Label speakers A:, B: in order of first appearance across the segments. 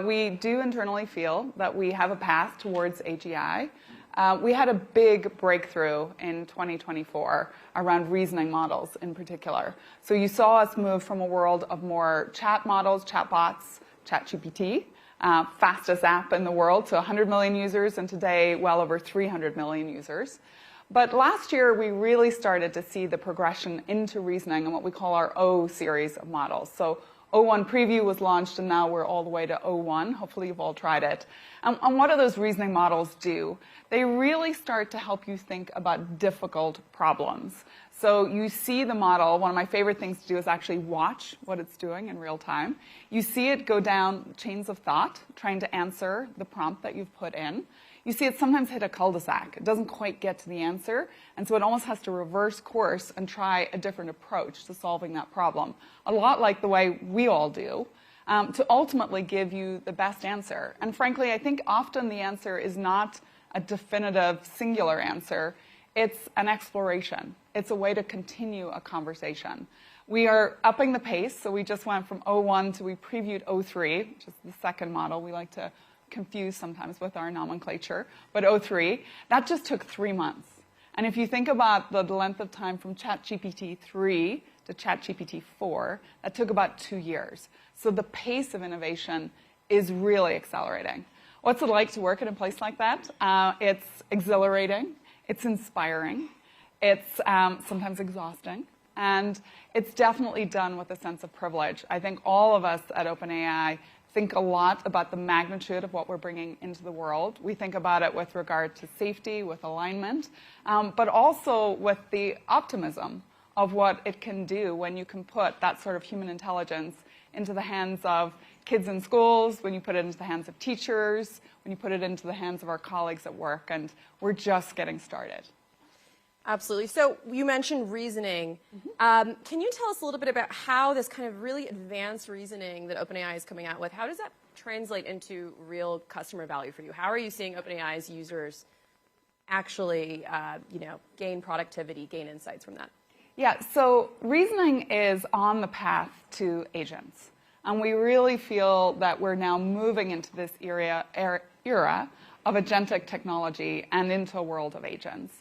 A: We do internally feel that we have a path towards AGI. We had a big breakthrough in 2024 around reasoning models in particular. So you saw us move from a world of more chat models, chatbots, ChatGPT, fastest app in the world, so 100 million users, and today well over 300 million users. But last year, we really started to see the progression into reasoning and what we call our O series of models. So O1 Preview was launched, and now we're all the way to O1. Hopefully, you've all tried it. And what do those reasoning models do? They really start to help you think about difficult problems. So you see the model. One of my favorite things to do is actually watch what it's doing in real time. You see it go down chains of thought, trying to answer the prompt that you've put in. You see it sometimes hit a cul-de-sac. It doesn't quite get to the answer, and so it almost has to reverse course and try a different approach to solving that problem, a lot like the way we all do, to ultimately give you the best answer. And frankly, I think often the answer is not a definitive singular answer. It's an exploration. It's a way to continue a conversation. We are upping the pace, so we just went from O1 to we previewed O3, which is the second model. We like to confused sometimes with our nomenclature, but O3, that just took 3 months. And if you think about the length of time from ChatGPT 3 to ChatGPT 4, that took about 2 years. So the pace of innovation is really accelerating. What's it like to work in a place like that? It's exhilarating, it's inspiring, it's sometimes exhausting, and it's definitely done with a sense of privilege. I think all of us at OpenAI think a lot about the magnitude of what we're bringing into the world. We think about it with regard to safety, with alignment, but also with the optimism of what it can do when you can put that sort of human intelligence into the hands of kids in schools, when you put it into the hands of teachers, when you put it into the hands of our colleagues at work, and we're just getting started.
B: Absolutely. So you mentioned reasoning. Can you tell us a little bit about how this kind of really advanced reasoning that OpenAI is coming out with, how does that translate into real customer value for you? How are you seeing OpenAI's users actually, gain productivity, gain insights from that?
A: Yeah, so reasoning is on the path to agents. And we really feel that we're now moving into this era of agentic technology and into a world of agents.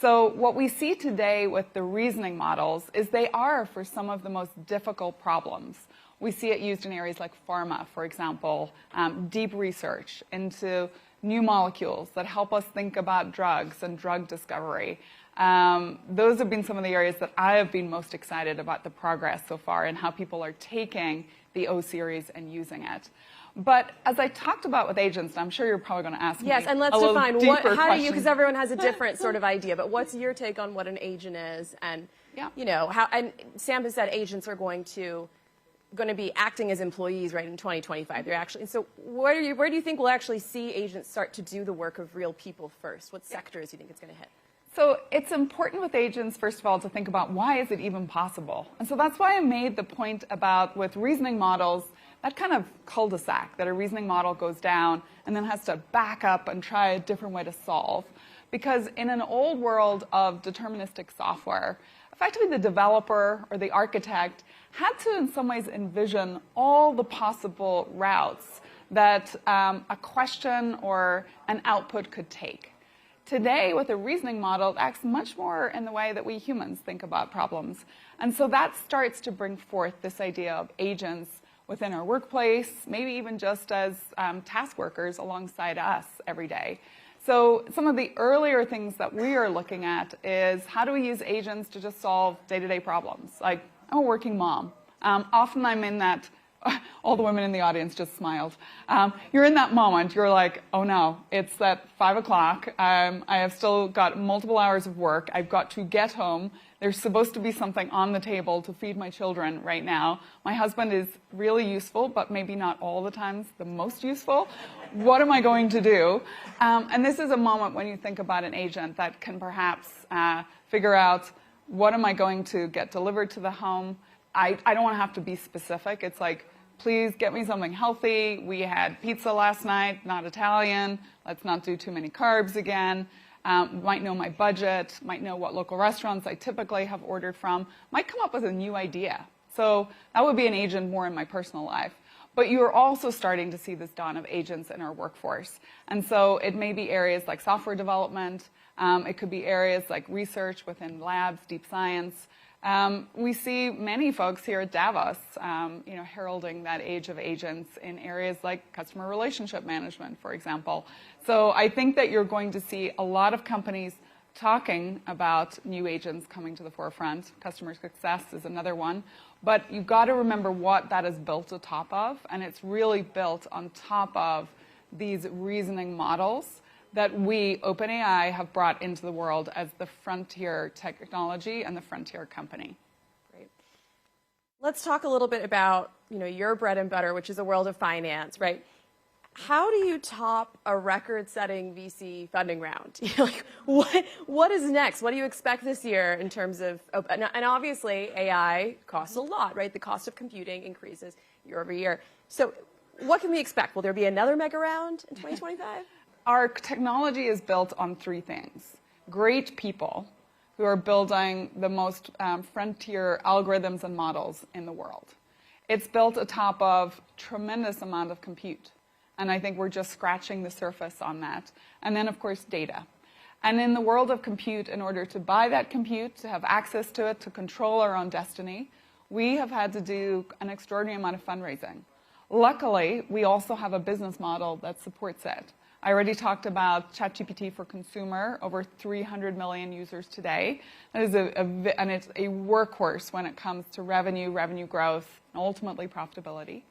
A: So what we see today with the reasoning models is they are for some of the most difficult problems. We see it used in areas like pharma, for example, deep research into new molecules that help us think about drugs and drug discovery. Those have been some of the areas that I have been most excited about the progress so far and how people are taking the O series and using it. But as I talked about with agents, and I'm sure you're probably going to ask me
B: yes, and let's
A: a
B: define
A: how do you,
B: because everyone has a different sort of idea, but what's your take on what an agent is? And, how, and Sam has said agents are going to be acting as employees, right, in 2025. They're actually, and so where do you think we'll actually see agents start to do the work of real people first? What sectors do you think it's going to hit?
A: So it's important with agents, first of all, to think about why is it even possible? And so that's why I made the point about with reasoning models, that kind of cul-de-sac that a reasoning model goes down and then has to back up and try a different way to solve. Because in an old world of deterministic software, effectively the developer or the architect had to in some ways envision all the possible routes that a question or an output could take. Today, with a reasoning model, it acts much more in the way that we humans think about problems. And so that starts to bring forth this idea of agents within our workplace, maybe even just as task workers alongside us every day. So some of the earlier things that we are looking at is how do we use agents to just solve day-to-day problems? Like, I'm a working mom. Often I'm in that, all the women in the audience just smiled. You're in that moment, you're like, oh no, it's at 5 o'clock. I have still got multiple hours of work. I've got to get home. There's supposed to be something on the table to feed my children right now. My husband is really useful, but maybe not all the times the most useful. What am I going to do? And this is a moment when you think about an agent that can perhaps figure out what am I going to get delivered to the home. I don't want to have to be specific. It's like, please get me something healthy. We had pizza last night, not Italian. Let's not do too many carbs again. Might know my budget, might know what local restaurants I typically have ordered from, might come up with a new idea. So that would be an agent more in my personal life. But you're also starting to see this dawn of agents in our workforce. And so it may be areas like software development. It could be areas like research within labs, deep science. We see many folks here at Davos, heralding that age of agents in areas like customer relationship management, for example. So I think that you're going to see a lot of companies talking about new agents coming to the forefront. Customer success is another one. But you've got to remember what that is built atop of, and it's really built on top of these reasoning models that we, OpenAI, have brought into the world as the frontier technology and the frontier company.
B: Great. Let's talk a little bit about, your bread and butter, which is the world of finance, right? How do you top a record-setting VC funding round? What is next? What do you expect this year in terms of, and obviously AI costs a lot, right? The cost of computing increases year over year. So what can we expect? Will there be another mega round in 2025?
A: Our technology is built on three things. Great people who are building the most frontier algorithms and models in the world. It's built atop of tremendous amount of compute. And I think we're just scratching the surface on that. And then, of course, data. And in the world of compute, in order to buy that compute, to have access to it, to control our own destiny, we have had to do an extraordinary amount of fundraising. Luckily, we also have a business model that supports it. I already talked about ChatGPT for consumer, over 300 million users today. That is and it's a workhorse when it comes to revenue growth, and ultimately profitability.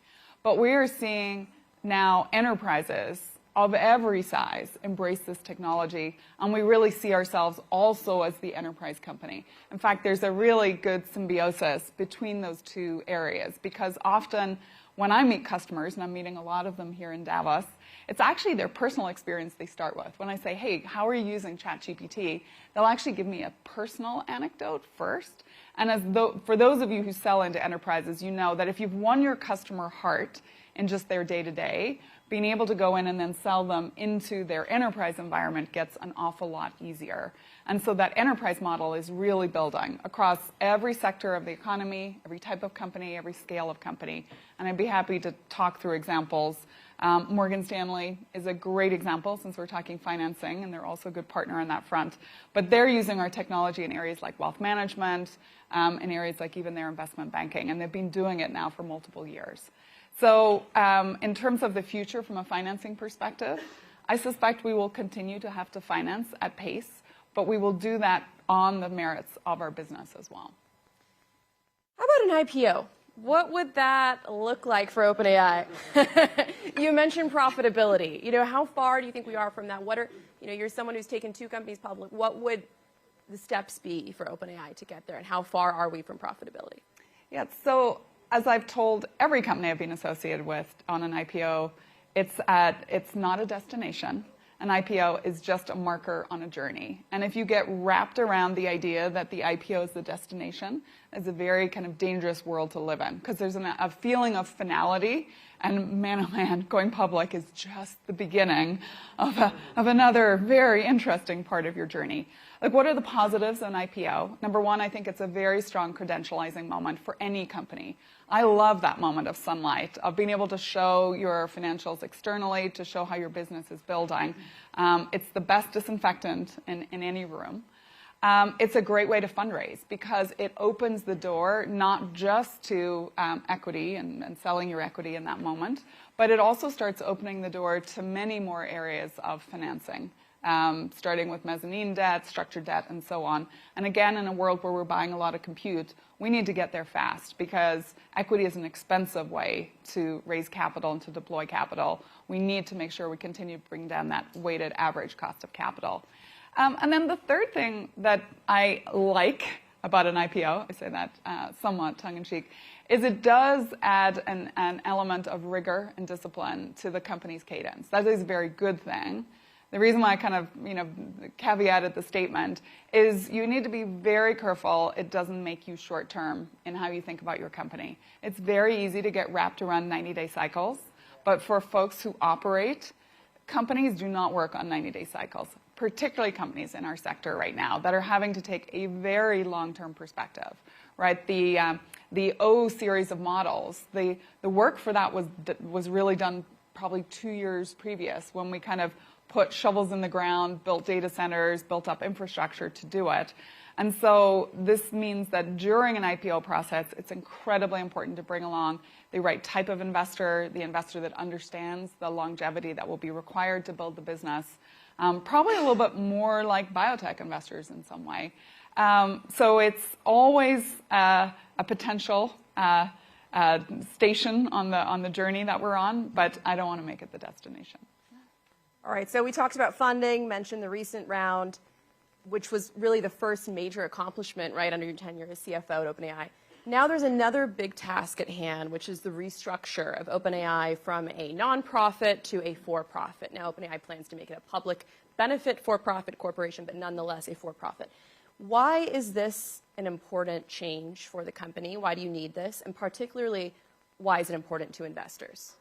A: But we are seeing now enterprises of every size embrace this technology, and we really see ourselves also as the enterprise company. In fact, there's a really good symbiosis between those two areas, because often when I meet customers, and I'm meeting a lot of them here in Davos, it's actually their personal experience they start with. When I say, hey, how are you using ChatGPT? They'll actually give me a personal anecdote first. And for those of you who sell into enterprises, you know that if you've won your customer heart in just their day-to-day, being able to go in and then sell them into their enterprise environment gets an awful lot easier. And so that enterprise model is really building across every sector of the economy, every type of company, every scale of company. And I'd be happy to talk through examples. Morgan Stanley is a great example, since we're talking financing, and they're also a good partner on that front. But they're using our technology in areas like wealth management, in areas like even their investment banking, and they've been doing it now for multiple years. So in terms of the future from a financing perspective, I suspect we will continue to have to finance at pace, but we will do that on the merits of our business as well.
B: How about an IPO? What would that look like for OpenAI? You mentioned profitability. How far do you think we are from that? What are, you're someone who's taken 2 companies public. What would the steps be for OpenAI to get there, and how far are we from profitability?
A: Yeah, so as I've told every company I've been associated with on an IPO, it's not a destination. An IPO is just a marker on a journey. And if you get wrapped around the idea that the IPO is the destination, it's a very kind of dangerous world to live in, because there's a feeling of finality, and man, oh man, going public is just the beginning of another very interesting part of your journey. Like, what are the positives of an IPO? Number one, I think it's a very strong credentializing moment for any company. I love that moment of sunlight, of being able to show your financials externally, to show how your business is building. It's the best disinfectant in any room. It's a great way to fundraise, because it opens the door not just to equity and selling your equity in that moment, but it also starts opening the door to many more areas of financing, starting with mezzanine debt, structured debt, and so on. And again, in a world where we're buying a lot of compute, we need to get there fast, because equity is an expensive way to raise capital and to deploy capital. We need to make sure we continue to bring down that weighted average cost of capital. And then the third thing that I like about an IPO, I say that somewhat tongue-in-cheek, is it does add an element of rigor and discipline to the company's cadence. That is a very good thing. The reason why I kind of, caveated the statement is you need to be very careful it doesn't make you short-term in how you think about your company. It's very easy to get wrapped around 90-day cycles, but for folks who operate, companies do not work on 90-day cycles. particularly companies in our sector right now, that are having to take a very long-term perspective, right? The O series of models, the work for that was really done probably 2 years previous, when we kind of put shovels in the ground, built data centers, built up infrastructure to do it. And so this means that during an IPO process, it's incredibly important to bring along the right type of investor, the investor that understands the longevity that will be required to build the business, probably a little bit more like biotech investors in some way. So it's always a potential station on the journey that we're on, but I don't want to make it the destination.
B: All right, so we talked about funding, mentioned the recent round, which was really the first major accomplishment, right, under your tenure as CFO at OpenAI. Now there's another big task at hand, which is the restructure of OpenAI from a nonprofit to a for-profit. Now OpenAI plans to make it a public benefit for-profit corporation, but nonetheless a for-profit. Why is this an important change for the company? Why do you need this? And particularly, why is it important to investors?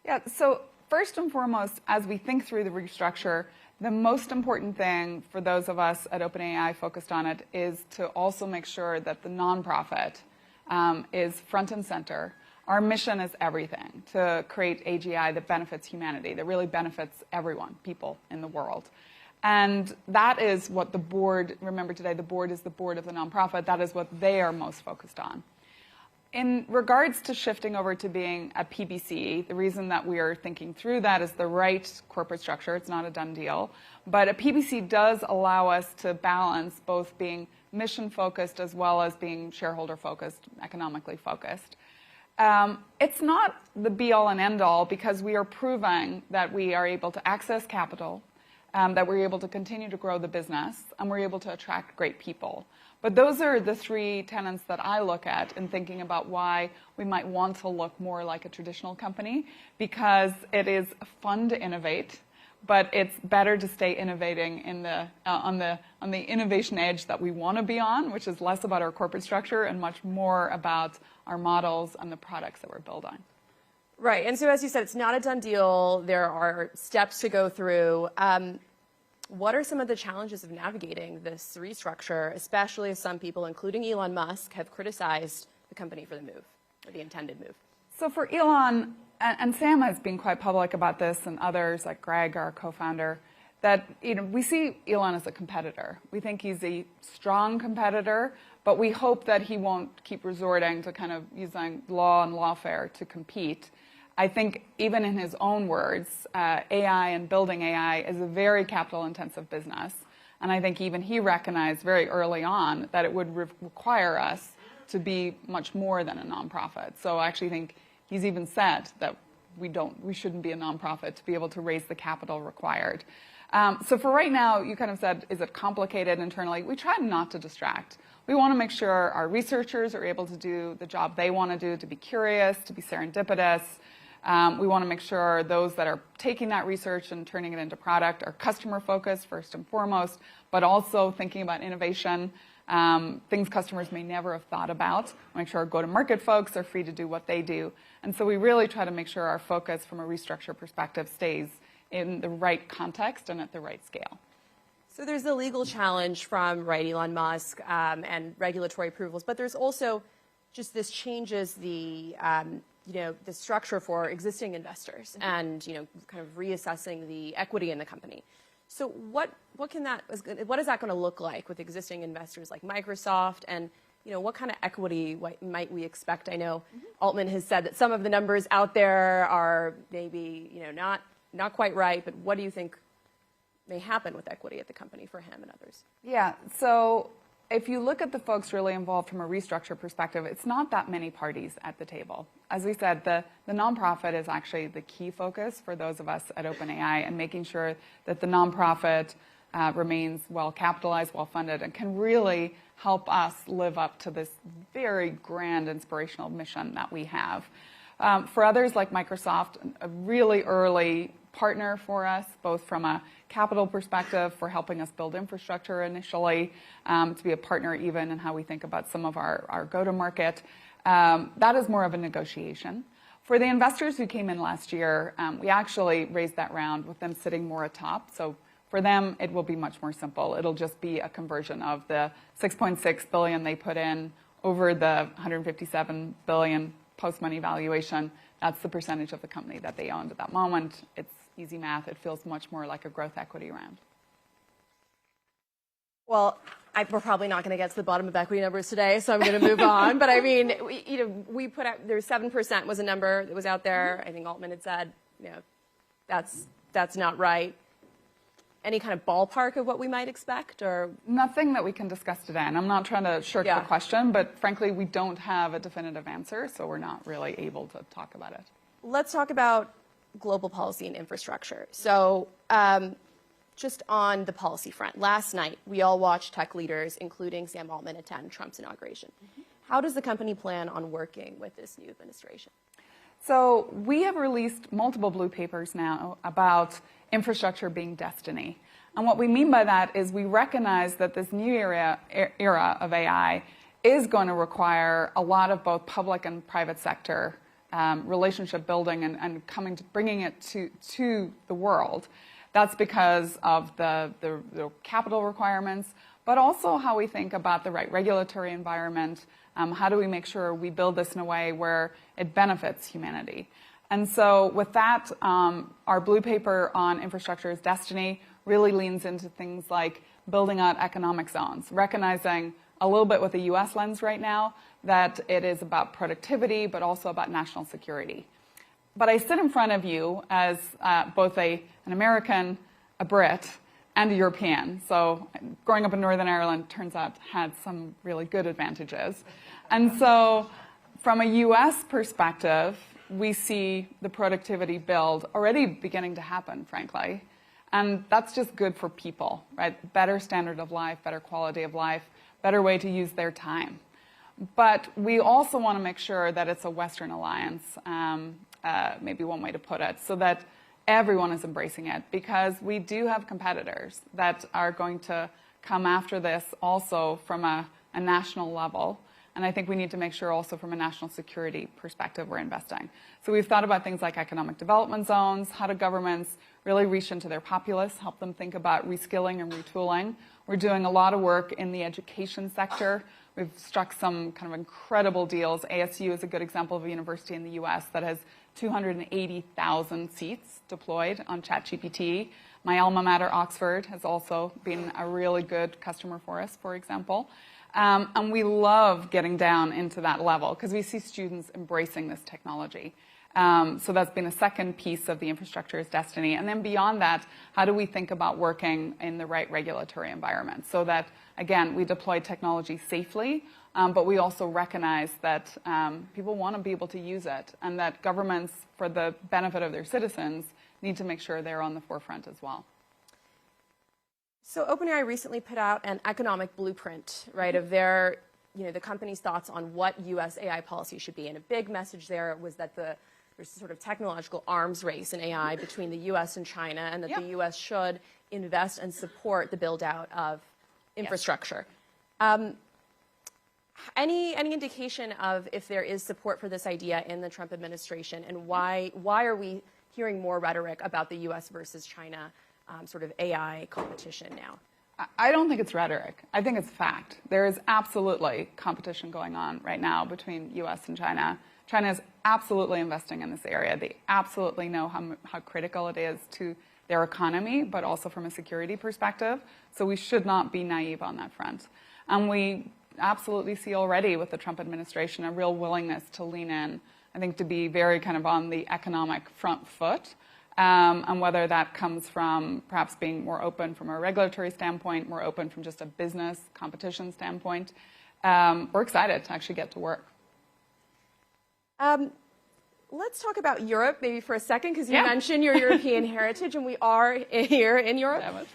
A: Yeah, so first and foremost, as we think through the restructure, the most important thing for those of us at OpenAI focused on it is to also make sure that the nonprofit is front and center. Our mission is everything, to create AGI that benefits humanity, that really benefits everyone, people in the world. And that is what the board, remember today, the board is the board of the nonprofit, that is what they are most focused on. In regards to shifting over to being a PBC, the reason that we are thinking through that is the right corporate structure. It's not a done deal. But a PBC does allow us to balance both being mission-focused as well as being shareholder-focused, economically focused. It's not the be-all and end-all, because we are proving that we are able to access capital, that we're able to continue to grow the business, and we're able to attract great people. But those are the three tenets that I look at in thinking about why we might want to look more like a traditional company, because it is fun to innovate, but it's better to stay innovating in on the innovation edge that we want to be on, which is less about our corporate structure and much more about our models and the products that we're building.
B: Right, and so as you said, it's not a done deal. There are steps to go through. What are some of the challenges of navigating this restructure, especially as some people, including Elon Musk, have criticized the company for the move, or the intended move?
A: So for Elon, and Sam has been quite public about this, and others like Greg, our co-founder, that we see Elon as a competitor. We think he's a strong competitor, but we hope that he won't keep resorting to kind of using law and lawfare to compete. I think even in his own words, AI and building AI is a very capital-intensive business. And I think even he recognized very early on that it would require us to be much more than a nonprofit. So I actually think he's even said that we shouldn't be a nonprofit to be able to raise the capital required. So for right now, you kind of said, is it complicated internally? We try not to distract. We want to make sure our researchers are able to do the job they want to do, to be curious, to be serendipitous. We want to make sure those that are taking that research and turning it into product are customer-focused first and foremost, but also thinking about innovation, things customers may never have thought about. Make sure our go-to-market folks are free to do what they do. And so we really try to make sure our focus from a restructure perspective stays in the right context and at the right scale.
B: So there's the legal challenge from, right, Elon Musk and regulatory approvals, but there's also just this changes the the structure for existing investors and, kind of reassessing the equity in the company. So what is that going to look like with existing investors like Microsoft, and, what kind of equity might we expect? I know Altman has said that some of the numbers out there are maybe, not quite right, but what do you think may happen with equity at the company for him and others?
A: Yeah, so if you look at the folks really involved from a restructure perspective, it's not that many parties at the table. As we said, the nonprofit is actually the key focus for those of us at OpenAI, and making sure that the nonprofit remains well capitalized, well funded, and can really help us live up to this very grand inspirational mission that we have. For others like Microsoft, a really early partner for us, both from a capital perspective for helping us build infrastructure initially, to be a partner even in how we think about some of our go-to-market. That is more of a negotiation. For the investors who came in last year, we actually raised that round with them sitting more atop. So For them, it will be much more simple. It'll just be a conversion of the $6.6 billion they put in over the $157 billion post-money valuation. That's the percentage of the company that they owned at that moment. It's easy math. It feels much more like a growth equity round.
B: Well, we're probably not going to get to the bottom of equity numbers today, so I'm going to move on. But I mean, we put out, there's 7% was a number that was out there. I think Altman had said, that's not right. Any kind of ballpark of what we might expect, or?
A: Nothing that we can discuss today, and I'm not trying to shirk the question, but frankly, we don't have a definitive answer, so we're not really able to talk about it.
B: Let's talk about global policy and infrastructure. So just on the policy front, last night, we all watched tech leaders, including Sam Altman, attend Trump's inauguration. How does the company plan on working with this new administration?
A: So we have released multiple blue papers now about infrastructure being destiny. And what we mean by that is we recognize that this new era of AI is going to require a lot of both public and private sector relationship building and bringing it to the world. That's because of the capital requirements, but also how we think about the right regulatory environment. How do we make sure we build this in a way where it benefits humanity? And so with that, our blue paper on infrastructure as destiny really leans into things like building out economic zones, recognizing a little bit with the US lens right now that it is about productivity, but also about national security. But I sit in front of you as both an American, a Brit, and a European. So growing up in Northern Ireland, turns out, had some really good advantages. And so from a US perspective, we see the productivity build already beginning to happen, frankly. And that's just good for people, right? Better standard of life, better quality of life, better way to use their time. But we also want to make sure that it's a Western alliance, maybe one way to put it, so that everyone is embracing it, because we do have competitors that are going to come after this also from a national level. And I think we need to make sure also from a national security perspective we're investing. So we've thought about things like economic development zones. How do governments really reach into their populace, help them think about reskilling and retooling? We're doing a lot of work in the education sector. We've struck some kind of incredible deals. ASU is a good example of a university in the US that has 280,000 seats deployed on ChatGPT. My alma mater, Oxford, has also been a really good customer for us, for example. And we love getting down into that level because we see students embracing this technology. So that's been a second piece of the infrastructure as destiny. And then beyond that, how do we think about working in the right regulatory environment so that, again, we deploy technology safely, but we also recognize that people want to be able to use it, and that governments, for the benefit of their citizens, need to make sure they're on the forefront as well.
B: So OpenAI recently put out an economic blueprint, right, of their, the company's thoughts on what U.S. AI policy should be. And a big message there was that there's a sort of technological arms race in AI between the U.S. and China, and that the U.S. should invest and support the build-out of infrastructure. Any indication of if there is support for this idea in the Trump administration, and why are we hearing more rhetoric about the U.S. versus China sort of AI competition now?
A: I don't think it's rhetoric. I think it's fact. There is absolutely competition going on right now between U.S. and China. China is absolutely investing in this area. They absolutely know how critical it is to their economy, but also from a security perspective. So we should not be naive on that front. And we absolutely see already with the Trump administration a real willingness to lean in, I think, to be very kind of on the economic front foot. And whether that comes from perhaps being more open from a regulatory standpoint, more open from just a business competition standpoint, we're excited to actually get to work.
B: Let's talk about Europe maybe for a second, because you mentioned your European heritage, and we are here in Europe.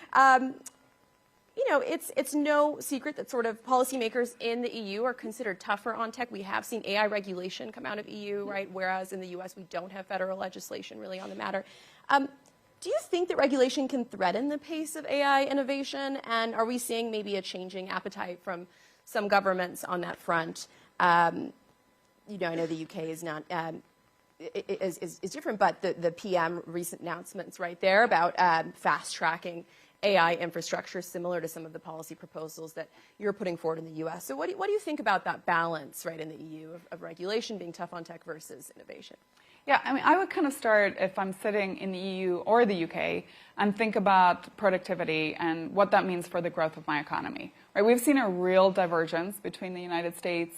B: It's no secret that sort of policymakers in the EU are considered tougher on tech. We have seen AI regulation come out of EU, right? Whereas in the US, we don't have federal legislation really on the matter. Do you think that regulation can threaten the pace of AI innovation? And are we seeing maybe a changing appetite from some governments on that front? I know the UK is not is different, but the PM recent announcements right there about fast tracking AI infrastructure, similar to some of the policy proposals that you're putting forward in the U.S. So what do you think about that balance, right, in the EU of regulation being tough on tech versus innovation?
A: Yeah, I mean, I would kind of start if I'm sitting in the EU or the UK and think about productivity and what that means for the growth of my economy. Right? We've seen a real divergence between the United States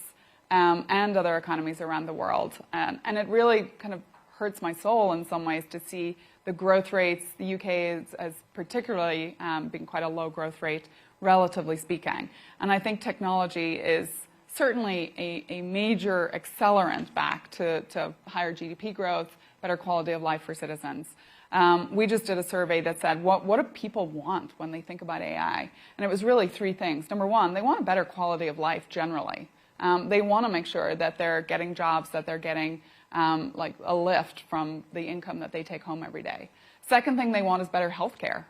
A: and other economies around the world. And it really kind of hurts my soul in some ways to see the growth rates. The UK as particularly being quite a low growth rate, relatively speaking. And I think technology is certainly a major accelerant back to higher GDP growth, better quality of life for citizens. We just did a survey that said, what do people want when they think about AI? And it was really three things. Number one, they want a better quality of life generally. They want to make sure that they're getting jobs, that they're getting like a lift from the income that they take home every day. Second thing they want is better health care.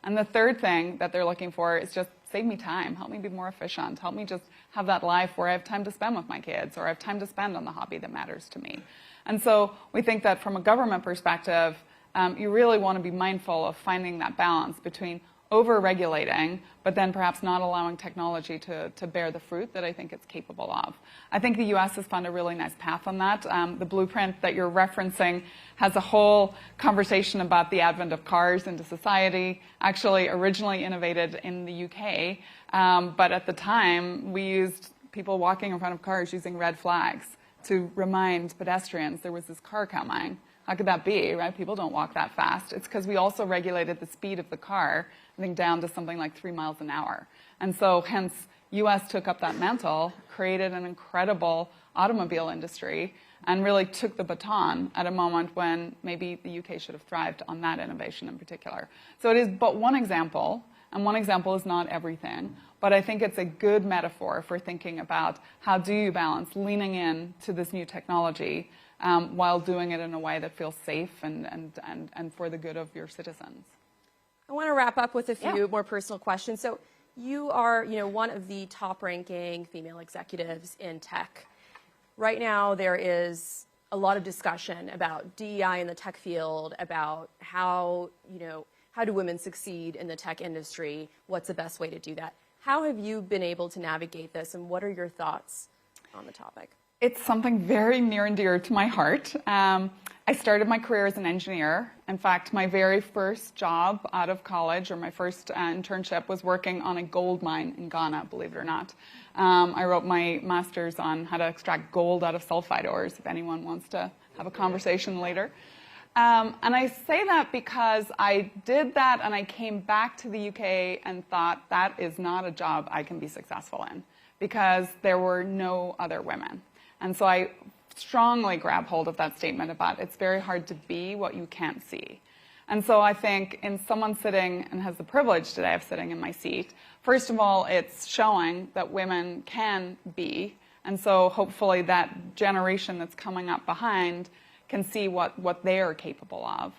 A: And the third thing that they're looking for is just save me time, help me be more efficient, help me just have that life where I have time to spend with my kids or I have time to spend on the hobby that matters to me. And so we think that from a government perspective, you really want to be mindful of finding that balance between over-regulating, but then perhaps not allowing technology to bear the fruit that I think it's capable of. I think the US has found a really nice path on that. The blueprint that you're referencing has a whole conversation about the advent of cars into society, actually originally innovated in the UK, but at the time we used people walking in front of cars using red flags to remind pedestrians there was this car coming. How could that be, right? People don't walk that fast. It's because we also regulated the speed of the car, I think down to something like 3 miles an hour. And so hence, US took up that mantle, created an incredible automobile industry, and really took the baton at a moment when maybe the UK should have thrived on that innovation in particular. So it is but one example, and one example is not everything, but I think it's a good metaphor for thinking about how do you balance leaning in to this new technology while doing it in a way that feels safe and for the good of your citizens.
B: I want to wrap up with a few more personal questions. So you are, one of the top-ranking female executives in tech. Right now, there is a lot of discussion about DEI in the tech field, about how do women succeed in the tech industry? What's the best way to do that? How have you been able to navigate this, and what are your thoughts on the topic?
A: It's something very near and dear to my heart. I started my career as an engineer. In fact, my very first job out of college, or my first internship, was working on a gold mine in Ghana, believe it or not. I wrote my master's on how to extract gold out of sulfide ores, if anyone wants to have a conversation later. And I say that because I did that and I came back to the UK and thought that is not a job I can be successful in because there were no other women. And so I strongly grab hold of that statement about it's very hard to be what you can't see. And so I think in someone sitting and has the privilege today of sitting in my seat, first of all, it's showing that women can be. And so hopefully that generation that's coming up behind can see what they are capable of.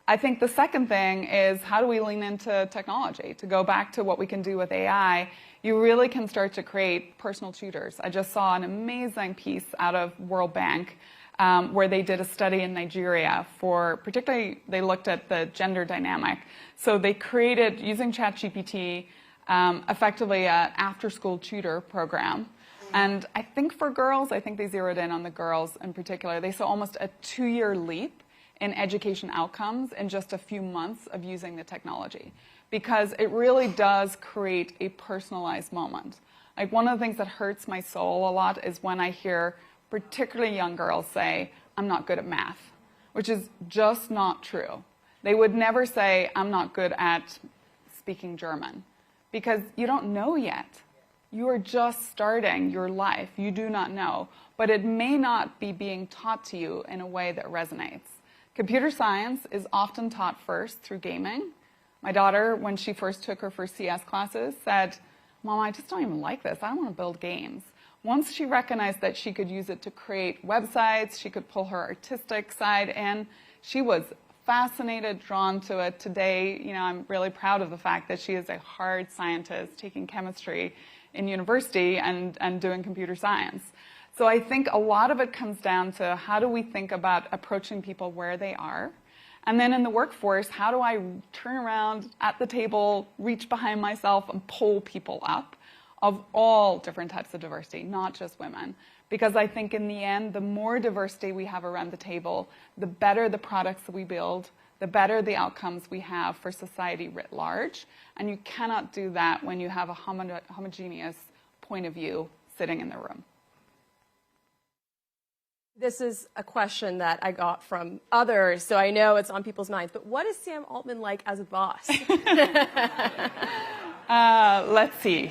A: I think the second thing is how do we lean into technology? To go back to what we can do with AI, you really can start to create personal tutors. I just saw an amazing piece out of World Bank where they did a study in Nigeria for, particularly, they looked at the gender dynamic. So they created, using ChatGPT, effectively an after-school tutor program. And I think for girls, I think they zeroed in on the girls in particular. They saw almost a 2-year leap in education outcomes in just a few months of using the technology, because it really does create a personalized moment. Like, one of the things that hurts my soul a lot is when I hear particularly young girls say, I'm not good at math, which is just not true. They would never say, I'm not good at speaking German, because you don't know yet. You are just starting your life. You do not know, but it may not be being taught to you in a way that resonates. Computer science is often taught first through gaming. My daughter, when she first took her first CS classes, said, Mom, I just don't even like this. I don't want to build games. Once she recognized that she could use it to create websites, she could pull her artistic side in, she was fascinated, drawn to it. Today, I'm really proud of the fact that she is a hard scientist taking chemistry in university and doing computer science. So I think a lot of it comes down to how do we think about approaching people where they are And then in the workforce, how do I turn around at the table, reach behind myself, and pull people up of all different types of diversity, not just women? Because I think in the end, the more diversity we have around the table, the better the products that we build, the better the outcomes we have for society writ large. And you cannot do that when you have a homogeneous point of view sitting in the room.
B: This is a question that I got from others, so I know it's on people's minds. But what is Sam Altman like as a boss?
A: Let's see.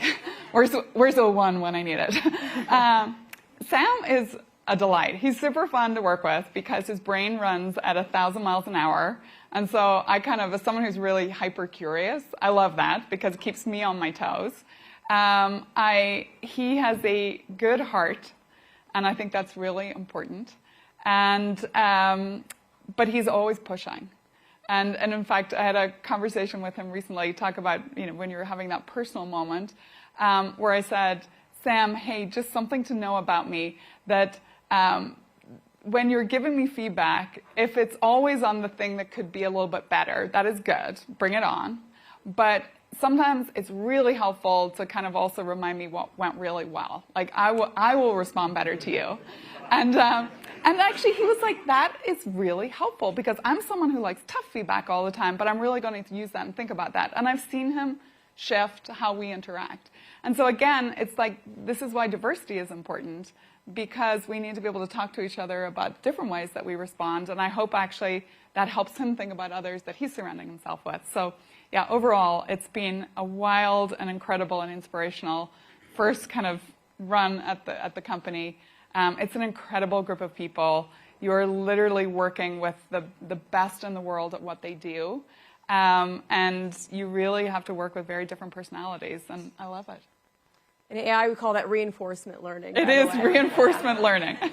A: Where's the one when I need it? Sam is a delight. He's super fun to work with because his brain runs at 1,000 miles an hour. And so I kind of, as someone who's really hyper curious, I love that because it keeps me on my toes. He has a good heart, and I think that's really important. And but he's always pushing. And in fact, I had a conversation with him recently, talk about, when you're having that personal moment, where I said, Sam, hey, just something to know about me, that when you're giving me feedback, if it's always on the thing that could be a little bit better, that is good, bring it on. But sometimes it's really helpful to kind of also remind me what went really well. Like, I will respond better to you. And actually, he was like, that is really helpful because I'm someone who likes tough feedback all the time, but I'm really going to use that and think about that. And I've seen him shift how we interact. And so again, it's like, this is why diversity is important, because we need to be able to talk to each other about different ways that we respond. And I hope actually that helps him think about others that he's surrounding himself with. So yeah, overall, it's been a wild and incredible and inspirational first kind of run at the company. It's an incredible group of people. You're literally working with the best in the world at what they do. And you really have to work with very different personalities, and I love it.
B: In AI, we call that reinforcement learning.
A: It is reinforcement learning.